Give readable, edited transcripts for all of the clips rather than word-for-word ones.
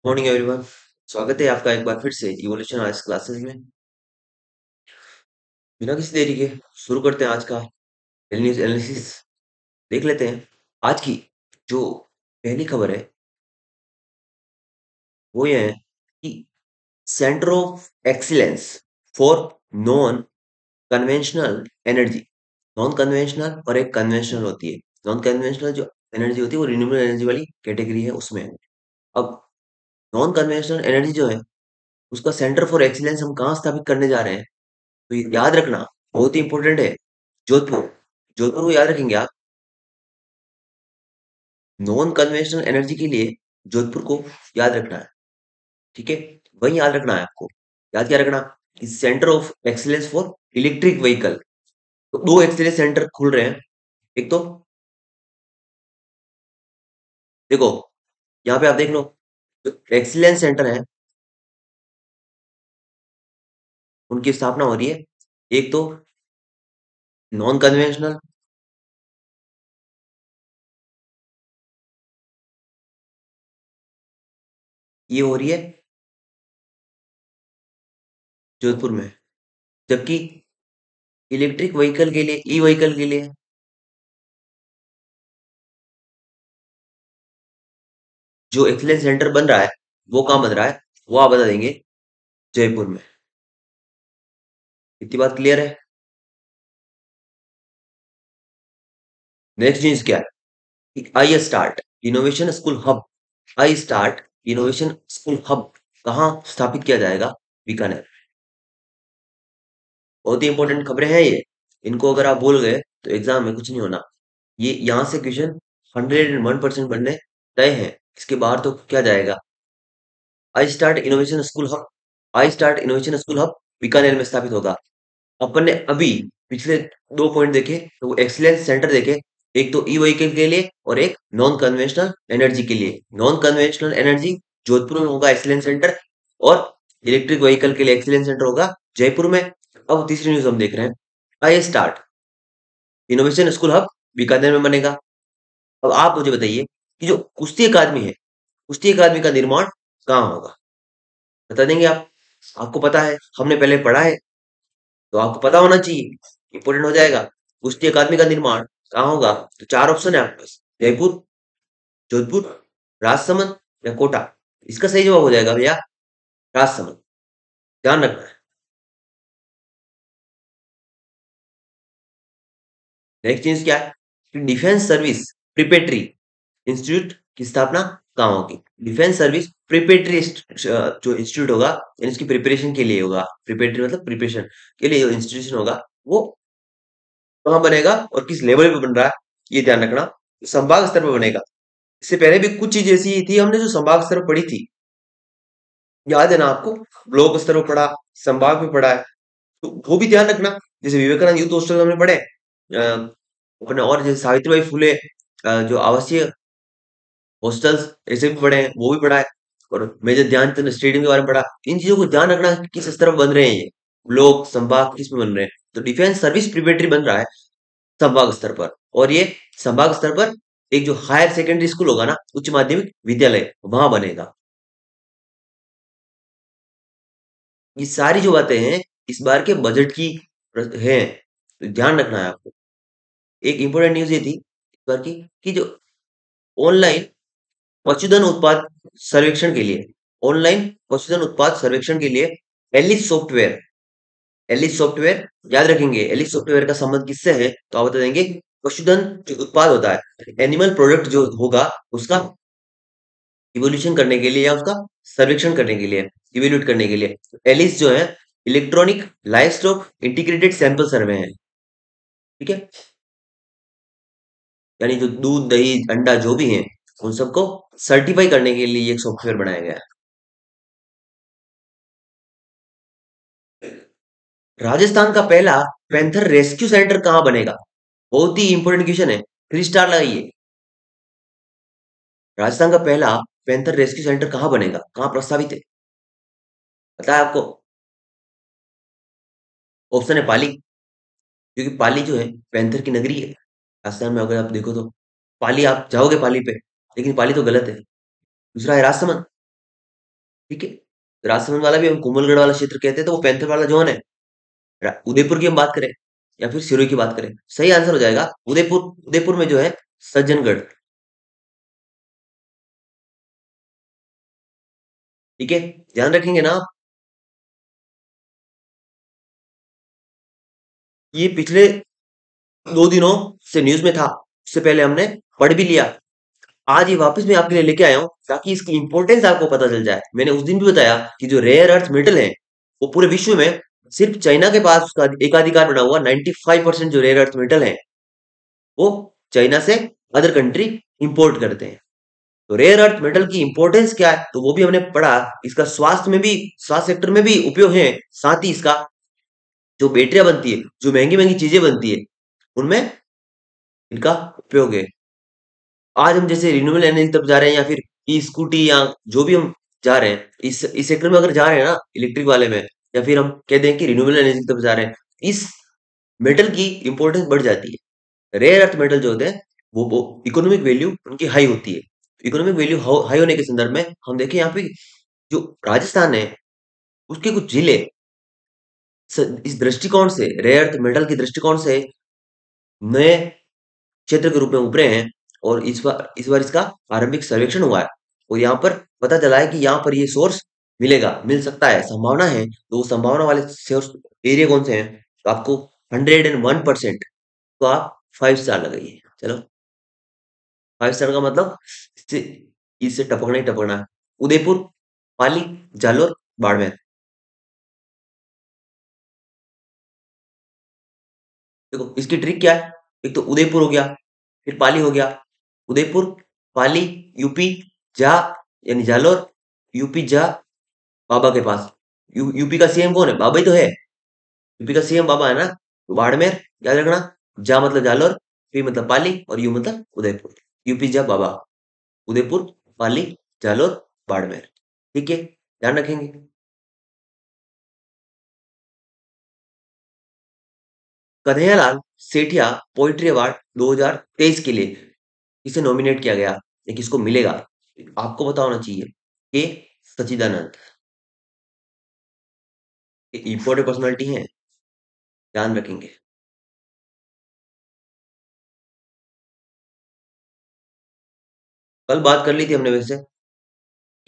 Morning everyone. स्वागत है आपका एक बार फिर से इवोल्यूशन आर्ट्स क्लासेस में। बिना किसी देरी के शुरू करते हैं आज का न्यूज एनालिसिस। देख लेते हैं आज की जो पहली खबर है वो ये है कि centre of excellence for non conventional energy. Non conventional और एक कन्वेंशनल होती है। नॉन कन्वेंशनल जो एनर्जी होती है वो रिन्यूएबल एनर्जी वाली कैटेगरी है उसमें। अब नॉन कन्वेंशनल एनर्जी जो है उसका सेंटर फॉर एक्सीलेंस हम कहाँ स्थापित करने जा रहे हैं, तो ये याद रखना बहुत ही इंपॉर्टेंट है। जोधपुर। जोधपुर को याद रखेंगे आप। नॉन कन्वेंशनल एनर्जी के लिए जोधपुर को याद रखना है। ठीक है, वही याद रखना है आपको। याद क्या रखना, centre of excellence for electric vehicle. तो दो एक्सीलेंस सेंटर खुल रहे हैं। एक तो देखो, यहाँ पे आप देख लो, जो एक्सीलेंस सेंटर है उनकी स्थापना हो रही है। एक तो नॉन कन्वेंशनल, ये हो रही है जोधपुर में। जबकि इलेक्ट्रिक व्हीकल के लिए, ई व्हीकल के लिए जो एक्सीलेंस सेंटर बन रहा है वो कहाँ बन रहा है, वो आप बता देंगे। जयपुर में। इतनी बात क्लियर है। नेक्स्ट न्यूज क्या है, I start innovation school hub. I start innovation school hub कहाँ स्थापित किया जाएगा, बीकानेर। बहुत ही इंपॉर्टेंट खबरें हैं ये। इनको अगर आप बोल गए तो एग्जाम में कुछ नहीं होना। ये यहाँ से क्वेश्चन 101% बनने तय है। इसके बाहर तो क्या जाएगा। I start innovation school hub, I start innovation school hub Bikaner में स्थापित होगा। अपन ने अभी पिछले दो पॉइंट देखे तो वो एक्सीलेंस सेंटर देखे। एक तो ई व्हीकल के लिए और एक नॉन कन्वेंशनल एनर्जी के लिए। नॉन कन्वेंशनल एनर्जी जोधपुर में होगा एक्सीलेंस सेंटर, और इलेक्ट्रिक व्हीकल के लिए एक्सीलेंस सेंटर होगा जयपुर में। अब तीसरी न्यूज हम देख रहे हैं, I start innovation school hub Bikaner में बनेगा। अब आप मुझे बताइए कि जो कुश्ती अकादमी है, कुश्ती अकादमी का निर्माण कहाँ होगा, बता देंगे आप। आपको पता है, हमने पहले पढ़ा है, तो आपको पता होना चाहिए, इंपोर्टेंट हो जाएगा। कुश्ती अकादमी का निर्माण कहाँ होगा, तो चार ऑप्शन है आपके पास, जयपुर, जोधपुर, राजसमंद या कोटा। इसका सही जवाब हो जाएगा भैया राजसमंद। ध्यान रखना है। नेक्स्ट चीज क्या है, डिफेंस सर्विस प्रिपेटरी इंस्टीट्यूट की स्थापना कहाँ होगी। डिफेंस सर्विस प्रिपेटरी जो इंस्टीट्यूट होगा, यानी इसकी प्रिपरेशन के लिए होगा। प्रिपेटरी मतलब प्रिपरेशन के लिए जो इंस्टीट्यूशन होगा वो कहाँ बनेगा और किस लेवल पे बन रहा है, ये ध्यान रखना। संभाग स्तर पर बनेगा। इससे पहले भी कुछ चीज ऐसी थी हमने जो संभाग स्तर पर पढ़ी थी, याद है ना आपको। ब्लॉक स्तर पर पढ़ा, संभाग पे पढ़ा है, तो वो भी ध्यान रखना। जैसे विवेकानंद यूथ हॉस्टल हमने पढ़े, अपने और जैसे सावित्रीबाई फुले जो आवासीय हॉस्टल्स ऐसे भी पढ़े हैं, वो भी पढ़ा है। और मेजर ध्यानचंद स्टेडियम के बारे में पढ़ा। इन चीजों को ध्यान रखना कि किस स्तर पर बन रहे हैं ये ब्लॉक संभाग, किस में बन रहे हैं। तो डिफेंस सर्विस प्रिपरेटरी बन रहा है संभाग स्तर पर। और ये संभाग स्तर पर एक जो हायर सेकेंडरी स्कूल होगा ना, उच्च माध्यमिक विद्यालय, वहां बनेगा। ये सारी जो बातें हैं इस बार के बजट की हैं, तो ध्यान रखना है आपको। एक इंपॉर्टेंट न्यूज ये थी इस बार की कि जो ऑनलाइन पशुधन उत्पाद सर्वेक्षण के लिए, ऑनलाइन पशुधन उत्पाद सर्वेक्षण के लिए एलिस सॉफ्टवेयर, एलिस सॉफ्टवेयर याद रखेंगे। एलिस सॉफ्टवेयर का संबंध किससे है, तो आप बता देंगे पशुधन जो उत्पाद होता है, एनिमल प्रोडक्ट जो होगा उसका इवोल्यूशन करने के लिए या उसका सर्वेक्षण करने के लिए, इवेल्यूट करने के लिए। एलिस जो है electronic live stock integrated sample survey है। ठीक है, यानी जो दूध दही अंडा जो भी है उन सबको सर्टिफाई करने के लिए एक सॉफ्टवेयर बनाया गया है। राजस्थान का पहला पैंथर रेस्क्यू सेंटर कहाँ बनेगा, बहुत ही इंपॉर्टेंट क्वेश्चन है, 3 स्टार लगाइए। राजस्थान का पहला पैंथर रेस्क्यू सेंटर कहाँ बनेगा, कहाँ प्रस्तावित है, पता है आपको। ऑप्शन है पाली, क्योंकि पाली जो है पैंथर की नगरी है राजस्थान में। अगर आप देखो तो पाली, आप जाओगे पाली पे, लेकिन पाली तो गलत है। दूसरा है राजसमंद, ठीक है। राजसमंद वाला भी हम कोमलगढ़ वाला क्षेत्र कहते हैं, तो वो पैंथर वाला जोन है। उदयपुर की हम बात करें या फिर सिरोही की बात करें, सही आंसर हो जाएगा उदयपुर। उदयपुर में जो है सज्जनगढ़। ठीक है, ध्यान रखेंगे ना आप। ये पिछले 2 दिनों से न्यूज में था, उससे पहले हमने पढ़ भी लिया। आज ये वापस मैं आपके लिए लेके आया हूँ ताकि इसकी इंपॉर्टेंस आपको पता चल जाए। मैंने उस दिन भी बताया कि जो रेयर अर्थ मेटल है वो पूरे विश्व में सिर्फ चाइना के पास उसका एकाधिकार बना हुआ। 95% जो रेयर अर्थ मेटल है वो चाइना से अदर कंट्री इंपोर्ट करते हैं। तो रेयर अर्थ मेटल की इंपॉर्टेंस क्या है तो वो भी हमने पढ़ा। इसका स्वास्थ्य में भी, स्वास्थ्य सेक्टर में भी उपयोग है। साथ ही इसका जो बैटरियां बनती है, जो महंगी महंगी चीजें बनती है, उनमें इनका उपयोग है। आज हम जैसे रिन्यूएबल एनर्जी तरफ जा रहे हैं या फिर ई स्कूटी या जो भी हम जा रहे हैं, इस सेक्टर में अगर जा रहे हैं ना, इलेक्ट्रिक वाले में, या फिर हम कह दें कि रिन्यूएबल एनर्जी की तरफ जा रहे हैं, इस मेटल की इंपॉर्टेंस बढ़ जाती है। रेयर अर्थ मेटल जो होते हैं वो इकोनॉमिक वैल्यू उनकी हाई होती है। इकोनॉमिक वैल्यू हाई होने के संदर्भ में हम देखें यहाँ पे जो राजस्थान है उसके कुछ जिले इस दृष्टिकोण से, रेयर अर्थ मेटल के दृष्टिकोण से नए क्षेत्र के रूप में उभरे हैं। और इस बार इसका आरंभिक सर्वेक्षण हुआ है और यहाँ पर पता चला है कि यहाँ पर ये सोर्स मिलेगा, मिल सकता है, संभावना है। तो वो संभावना वाले सोर्स एरिया कौन से हैं, तो आपको 101%, तो आप 5 स्टार लगाइए। चलो, 5 स्टार का मतलब इससे इससे टपकना ही टपकना है। उदयपुर, पाली, जालोर, बाड़मेर। देखो इसकी ट्रिक क्या है। एक तो उदयपुर हो गया, फिर पाली हो गया। उदयपुर, पाली, यूपी, जा यानी जालोर, यूपी जा बाबा के पास। यूपी का सीएम कौन है, बाबा ही तो है। यूपी का सीएम बाबा है ना। तो बाड़मेर याद रखना। जा मतलब जालोर, पी मतलब पाली और यू मतलब उदयपुर। यूपी जा बाबा, उदयपुर, पाली, जालोर, बाड़मेर। ठीक है, ध्यान रखेंगे। कन्हैयालाल सेठिया पोइट्री अवार्ड 2023 के लिए किसे नॉमिनेट किया गया या किसको मिलेगा, आपको पता होना चाहिए। के सचिदानंद, इंपॉर्टेंट पर्सनालिटी है, ध्यान रखेंगे। कल बात कर ली थी हमने वैसे।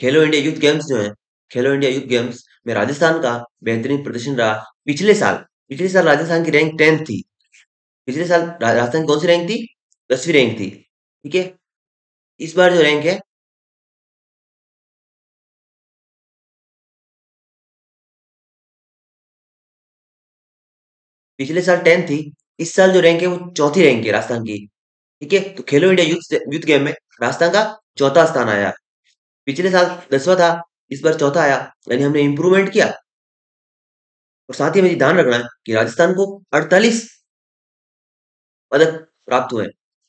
खेलो इंडिया यूथ गेम्स जो है, खेलो इंडिया यूथ गेम्स में राजस्थान का बेहतरीन प्रदर्शन रहा। पिछले साल राजस्थान की रैंक 10 थी। पिछले साल राजस्थान की कौन सी रैंक थी, 10वीं रैंक थी। ठीक है, इस बार जो रैंक है, पिछले साल 10 थी, इस साल जो रैंक है वो चौथी रैंक है राजस्थान की। ठीक है, तो खेलो इंडिया यूथ यूथ गेम में राजस्थान का चौथा स्थान आया। पिछले साल 10वां था, इस बार चौथा आया, यानी हमने इंप्रूवमेंट किया। और साथ ही हमें ये ध्यान रखना है कि राजस्थान को 48 पदक प्राप्त हुए।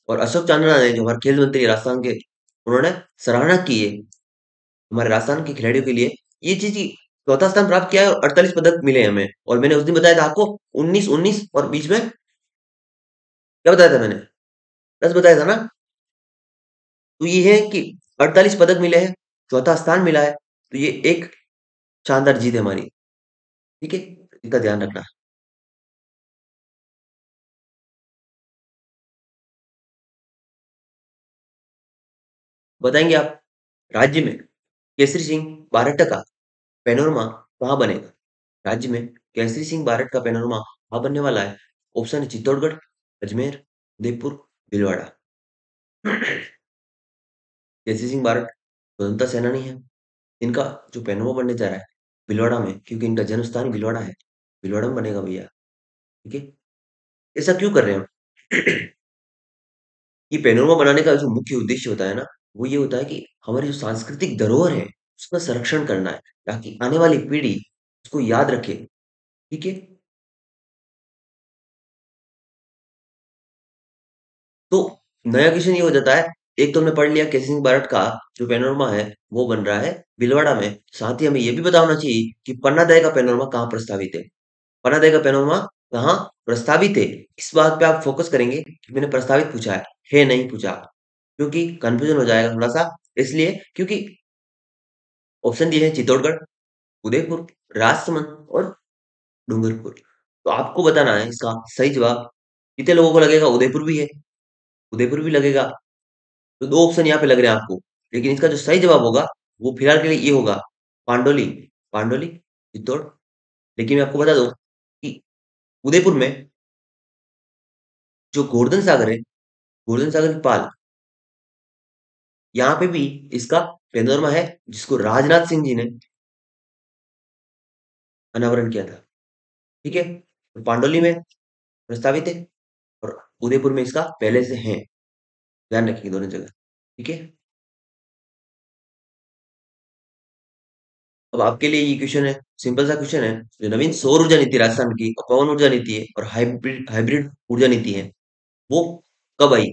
और अशोक चांदना ने, जो हमारे खेल मंत्री हैं राजस्थान के, उन्होंने सराहना की है हमारे राजस्थान के खिलाड़ियों के लिए, ये चीज की चौथा स्थान प्राप्त किया है और 48 पदक मिले हमें। और मैंने उस दिन बताया था आपको 19-19 और बीच में क्या बताया था मैंने, 10 बताया था ना। तो ये है कि 48 पदक मिले हैं, चौथा स्थान मिला है, तो ये एक शानदार जीत है हमारी। ठीक है, इसका ध्यान रखना। बताएंगे आप, राज्य में केसरी सिंह बारहट का पैनोरमा कहाँ बनेगा। राज्य में केसरी सिंह बारहट का पैनोरमा कहाँ बनने वाला है। ऑप्शन है चित्तौड़गढ़, अजमेर, उदयपुर, भीलवाड़ा। केसरी सिंह बारहट स्वतंत्रता सेनानी है। इनका जो पैनोरमा बनने जा रहा है भीलवाड़ा में, क्योंकि इनका जन्म स्थान ही भीलवाड़ा है। भीलवाड़ा में बनेगा भैया। ठीक है, ऐसा क्यों कर रहे हैं हम। ये पैनोरमा बनाने का जो मुख्य उद्देश्य होता है ना, वो ये होता है कि हमारी जो सांस्कृतिक धरोहर है उसका संरक्षण करना है, ताकि आने वाली पीढ़ी उसको याद रखे। ठीक है, तो नया क्वेश्चन ये हो जाता है। एक तो हमने पढ़ लिया केसी सिंह बारट का जो पैनोरमा है वो बन रहा है भीलवाड़ा में। साथ ही हमें ये भी पता होना चाहिए कि पन्ना दह का पैनोरमा कहाँ प्रस्तावित है। पन्ना दह का पैनोरमा कहाँ प्रस्तावित है, इस बात पे आप फोकस करेंगे कि मैंने प्रस्तावित पूछा है नहीं पूछा, क्योंकि कंफ्यूजन हो जाएगा थोड़ा सा। इसलिए क्योंकि ऑप्शन दिए हैं चित्तौड़गढ़, उदयपुर, राजसमंद और डूंगरपुर। तो आपको बताना है इसका सही जवाब। कितने लोगों को लगेगा उदयपुर भी है? उदयपुर भी लगेगा। तो दो ऑप्शन यहाँ पे लग रहे हैं आपको, लेकिन इसका जो सही जवाब होगा वो फिलहाल के लिए ये होगा, पांडोली। पांडोली, चित्तौड़। लेकिन मैं आपको बता दूं कि उदयपुर में जो गोवर्धन सागर है, गोवर्धन सागर की पाल, यहाँ पे भी इसका पेनोरमा है, जिसको राजनाथ सिंह जी ने अनावरण किया था। ठीक है, तो पांडोली में प्रस्तावित है और उदयपुर में इसका पहले से है। ध्यान रखिए दोनों जगह। ठीक है। अब आपके लिए ये क्वेश्चन है, सिंपल सा क्वेश्चन है। जो नवीन सौर ऊर्जा नीति राजस्थान की और पवन ऊर्जा नीति है और हाइब्रिड हाइब्रिड ऊर्जा नीति है, वो कब आई?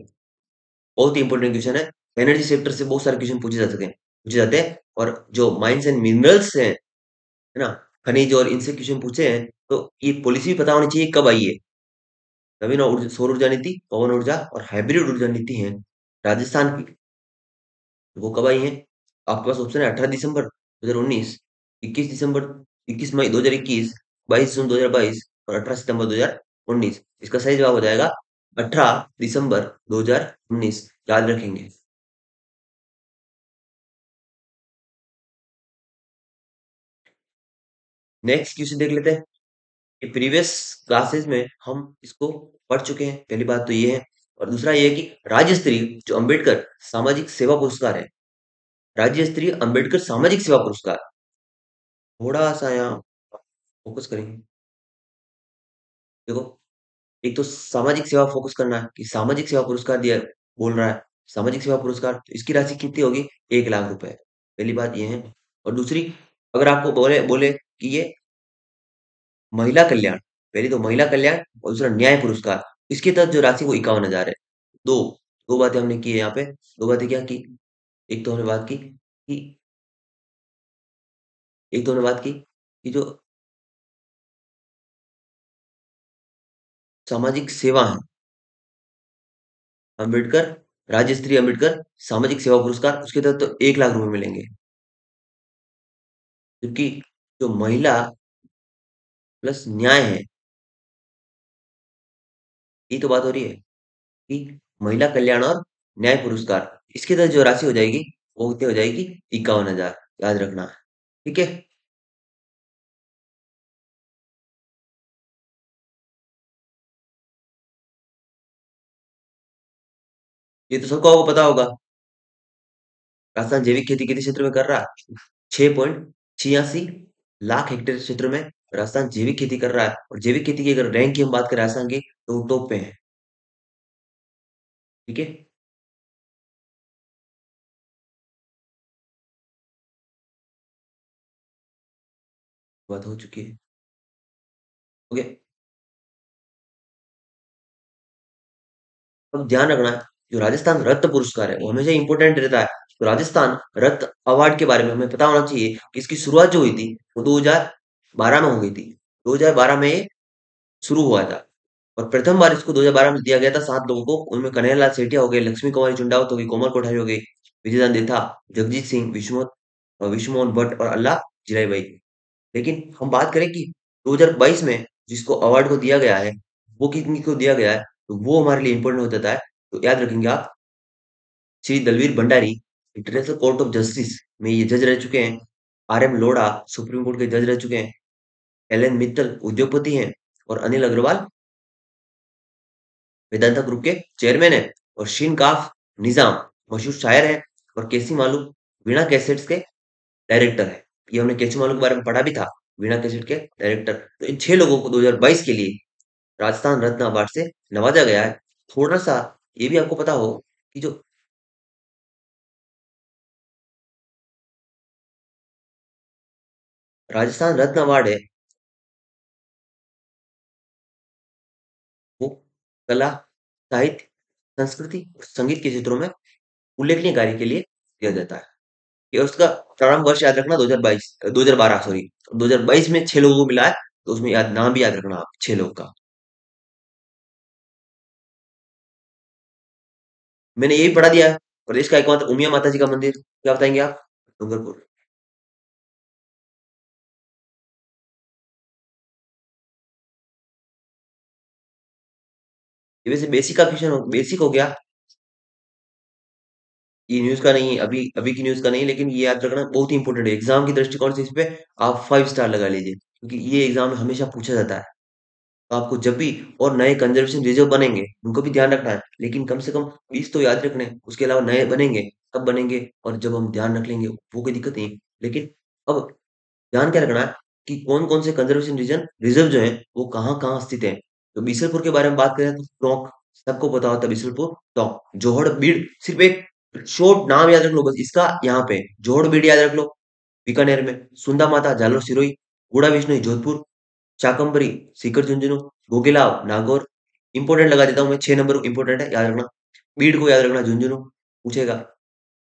बहुत ही इंपॉर्टेंट क्वेश्चन है। एनर्जी सेक्टर से बहुत सारे क्वेश्चन पूछे जाते हैं। और जो माइंस एंड मिनरल्स हैं, है ना, खनिज, और इनसे क्वेश्चन पूछे हैं, तो ये पॉलिसी पता होनी चाहिए कब आई है। नवीन सौर ऊर्जा नीति, पवन ऊर्जा और हाइब्रिड ऊर्जा नीति है राजस्थान की, वो कब आई है? आपके पास ऑप्शन है 18 दिसंबर 2019, 21 दिसंबर, 21 मई 2021, 22 जून 2022 और 18 सितंबर 2019। इसका सही जवाब हो जाएगा 18 दिसंबर 2019। याद रखेंगे। नेक्स्ट क्वेश्चन देख लेते हैं। ये प्रीवियस क्लासेस में हम इसको पढ़ चुके हैं, पहली बात तो ये है। और दूसरा ये है कि राज्य स्तरीय जो अंबेडकर सामाजिक सेवा पुरस्कार है, राज्य स्तरीय अंबेडकर सामाजिक सेवा पुरस्कार, थोड़ा सा यहाँ फोकस करेंगे। देखो, एक तो सामाजिक सेवा फोकस करना है कि सामाजिक सेवा पुरस्कार दिया, बोल रहा है सामाजिक सेवा पुरस्कार, तो इसकी राशि कितनी होगी? 1 लाख रुपए। पहली बात ये है। और दूसरी, अगर आपको बोले बोले कि ये महिला कल्याण, पहली तो महिला कल्याण और दूसरा न्याय पुरस्कार, इसके तहत जो राशि वो 51 हजार है। दो दो बातें हमने की है यहाँ पे। दो बातें क्या की? एक तो हमने बात की कि एक तो हमने बात की कि जो सामाजिक सेवा है, अम्बेडकर राज्य स्तरीय अम्बेडकर सामाजिक सेवा पुरस्कार, उसके तहत तो 1 लाख रुपए मिलेंगे। क्योंकि जो महिला प्लस न्याय है, ये तो बात हो रही है कि महिला कल्याण और न्याय पुरस्कार, इसके तहत जो राशि हो जाएगी वो कितनी हो जाएगी? 51 हजार। याद रखना है। ठीक है। ये तो सबको आपको पता होगा। राजस्थान जैविक खेती कितने क्षेत्र में कर रहा है? 6.86 लाख हेक्टेयर क्षेत्र में राजस्थान जैविक खेती कर रहा है। और जैविक खेती की अगर रैंक की हम बात करें राजस्थान की, तो वो टॉप पे है। ठीक है। बात हो चुकी है। ओके। अब ध्यान रखना है, जो राजस्थान रत्न पुरस्कार है वो हमेशा इंपॉर्टेंट रहता है। तो राजस्थान रत्न अवार्ड के बारे में हमें पता होना चाहिए कि इसकी शुरुआत जो हुई थी वो 2012 में हो गई थी। 2012 में ये शुरू हुआ था। और प्रथम बार इसको 2012 में दिया गया था 7 लोगों को। उनमें कन्हैयालाल सेठिया हो गए, लक्ष्मी कुमारी चुंडावत हो गई, कोमल कोठारी हो गई, विजयदान देथा, जगजीत सिंह, विश्वमोहन भट्ट और अल्लाह जिराई भाई। लेकिन हम बात करें कि 2022 में जिसको अवार्ड को दिया गया है, वो कितनी को दिया गया है, तो वो हमारे लिए इंपॉर्टेंट हो जाता है। तो याद रखेंगे आप, Shri Dalveer Bhandari international court of justice में ये जज रह चुके हैं। R M Lodha supreme court के जज रह चुके हैं। एल एन मित्तल उद्योगपति हैं। और अनिल अग्रवाल वेदांता ग्रुप के चेयरमैन है। और शीन काफ निजाम मशहूर शायर है। और केसी मालू वीणा कैसेट्स के डायरेक्टर है। ये हमने केसी मालू के बारे में पढ़ा भी था, वीणा कैसेट के डायरेक्टर। तो इन 6 लोगों को 2022 के लिए राजस्थान रत्न अवार्ड से नवाजा गया है। थोड़ा सा ये भी आपको पता हो कि जो राजस्थान रत्न अवार्ड है, वो कला, साहित्य, संस्कृति और संगीत के क्षेत्रों में उल्लेखनीय कार्य के लिए दिया जाता है। ये उसका प्रारंभ वर्ष याद रखना, 2022, 2012 सॉरी। 2022 में 6 लोगों को मिला है। तो उसमें याद नाम भी याद रखना आप, 6 लोग का। मैंने यही पढ़ा दिया है। प्रदेश का एकमात्र उमिया माता जी का मंदिर, क्या बताएंगे आप? डूंगरपुर। ये वैसे बेसिक का क्वेश्चन हो, बेसिक हो गया। ये न्यूज़ का नहीं है, अभी अभी की न्यूज़ का नहीं है, लेकिन ये याद रखना बहुत ही इंपॉर्टेंट है। एग्ज़ाम की दृष्टिकोण से इस पे आप 5 स्टार लगा लीजिए, क्योंकि ये एग्ज़ाम में हमेशा पूछा जाता है। तो आपको जब भी और नए कंज़र्वेशन रिज़र्व बनेंगे, उनको भी ध्यान रखना है, लेकिन कम से कम 20 तो याद रखने हैं। उसके अलावा नए बनेंगे, कब बनेंगे और जब हम ध्यान रख लेंगे, वो कोई दिक्कत नहीं है। लेकिन अब ध्यान क्या रखना है कि कौन-कौन से कंज़र्वेशन रीजन रिज़र्व जो हैं, वो कहाँ-कहाँ स्थित हैं। तो बीसलपुर के बारे में बात करें तो टोंक, सबको पता होता है बीसलपुर, टोंक, जोहड़, बीड़, सिर्फ़ एक शॉर्ट नाम याद रख लो बस इसका यहाँ पे, जोहड़, बीड़ याद रख लो, बीकानेर में, सुंदा माता, जालोर, सिरोही, गुड़ा बिश्नोई, जोधपुर, शाकंभरी, सीकर, झुंझुनू, गोगिलाव, नागौर, इम्पोर्टेंट लगा देता हूँ मैं, 6 नंबर इम्पोर्टेंट है, याद रखना। बीड़ को याद रखना, झुंझुनू पूछेगा,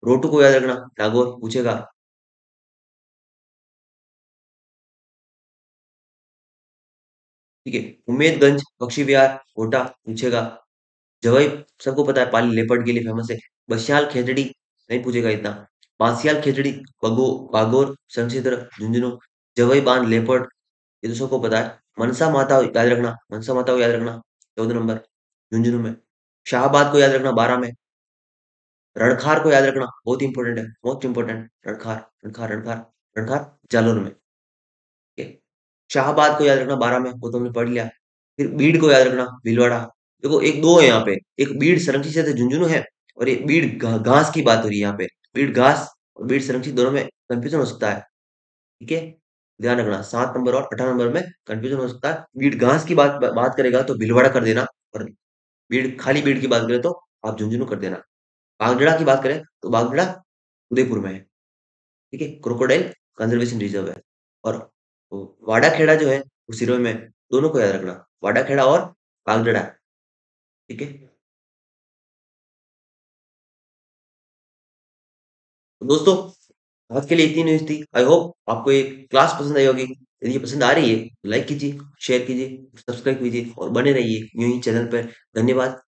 रोहतू को याद रखना, नागौर पूछेगा, ठीक है। उम्मेदगंज, बख्शी विहार, कोटा पूछेगा। जवाई सबको पता है, पाली लेपर्ड के लिए फेमस है। बसियाल खेजड़ी नहीं पूछेगा इतना। बांसियाल खेजड़ी, बागोर, शमशेदर, झुंझुनू, जवाई बांध लेपर्ड, ये तो सबको पता है। मनसा माता याद रखना, मनसा माता को याद रखना, 14 नंबर झुंझुनू में। शाहबाद को याद रखना, 12 में। रणखार को याद रखना, बहुत इंपॉर्टेंट है, मोस्ट इंपॉर्टेंट। रणखार, रणखार, रणखार, रणखार जालोर में, ठीक है। शाहबाद को याद रखना, 12 में, वो तो हमने पढ़ लिया। फिर बीड़ को याद रखना, भीलवाड़ा। देखो एक दो है यहाँ पे, एक बीड़ संरक्षित क्षेत्र झुंझुनू है, और ये बीड़ घास की बात हो रही है यहाँ पे। बीड़ घास और बीड़ संरक्षित दोनों में कंफ्यूजन हो सकता है, ठीक है। ध्यान रखना, 7 नंबर और 18 नंबर में कंफ्यूजन हो सकता है। बीड़ घास की बात करेगा तो भीलवाड़ा कर देना, और बीड़ खाली बीड़ की बात करें तो आप झुंझुनू कर देना। बागडड़ा की बात करें तो बागडड़ा उदयपुर में है, ठीक है। क्रोकोडाइल कंजर्वेशन रिजर्व है। और वाडा खेड़ा जो है वो सिरोही में है। दोनों को याद रखना, वाडा खेड़ा और बागडड़ा, ठीक है। तो दोस्तों, आज के लिए इतनी न्यूज़ थी। आई होप आपको ये क्लास पसंद आई होगी। यदि ये पसंद आ रही है तो लाइक कीजिए, शेयर कीजिए, सब्सक्राइब कीजिए और बने रहिए यूं ही चैनल पर। धन्यवाद।